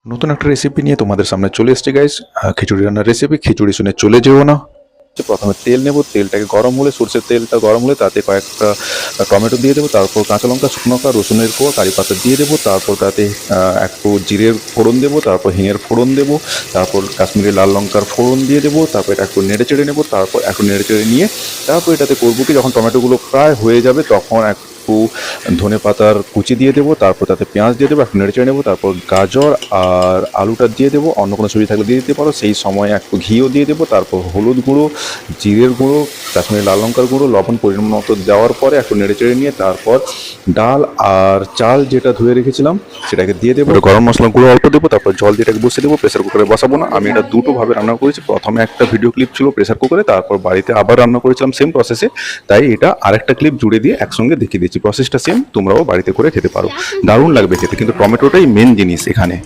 নতুন একটা রেসিপি নিয়ে তোমাদের সামনে চলে এসেছে গাইস। খিচুড়ি রান্নার রেসিপি। খিচুড়ি শুনে চলে যেও না। প্রথমে তেল নেব, তেলটাকে গরম হলে, সরষের তেলটা গরম হলে তাতে কয়েকটা টমেটো দিয়ে দেবো, তারপর কাঁচা লঙ্কা, শুকনো লঙ্কা, রসুনের কোয়া, কারি পাতা দিয়ে দেবো, তারপর তাতে একটু জিরের ফোড়ন দেবো, তারপর হিঙের ফোড়ন দেবো, তারপর কাশ্মীরি লাল লঙ্কার ফোড়ন দিয়ে দেবো, তারপর এটা একটু নেড়ে চেড়ে নেবো, তারপর একটু নেড়ে চেড়ে নিয়ে তারপর এটাতে করবো কি, যখন টমেটোগুলো প্রায় হয়ে যাবে তখন একটু ধনে পাতার কুচি দিয়ে দেবো, তারপর তাতে পেঁয়াজ দিয়ে দেবো, একটু নেড়ে চেড়ে নেবো, তারপর গাজর আর আলুটা দিয়ে দেবো, অন্য কোনো সবজি থাকলে দিয়ে দিতে পারো। সেই সময় একটু ঘিও দিয়ে দেবো, তারপর হলুদ গুঁড়ো, জিরের গুঁড়ো, কাশ্মীরি লাল লঙ্কার গুঁড়ো, লবণ পরিমাণ মতো দেওয়ার পরে একটু নেড়ে চেড়ে নিয়ে তারপর ডাল আর চাল যেটা ধুয়ে রেখেছিলাম সেটাকে দিয়ে দেবো, গরম মশলা গুঁড়ো অল্প দেবো, তারপর জল দিয়ে এটাকে বসিয়ে দেবো। প্রেসার কুকারে বসাবো না, আমি এটা দুটো ভাবে রান্না করেছি। প্রথমে একটা ভিডিও ক্লিপ ছিল প্রেসার কুকারে, তারপর বাড়িতে আবার রান্না করেছিলাম সেম প্রসেসে, তাই এটা আরেকটা ক্লিপ জুড়ে দিয়ে একসঙ্গে দেখিয়ে দিচ্ছি। প্রসেসটা সেম, তোমরাও বাড়িতে করে খেতে পারো, দারুণ লাগবে খেতে। কিন্তু টমেটোটাই মেন জিনিস এখানে।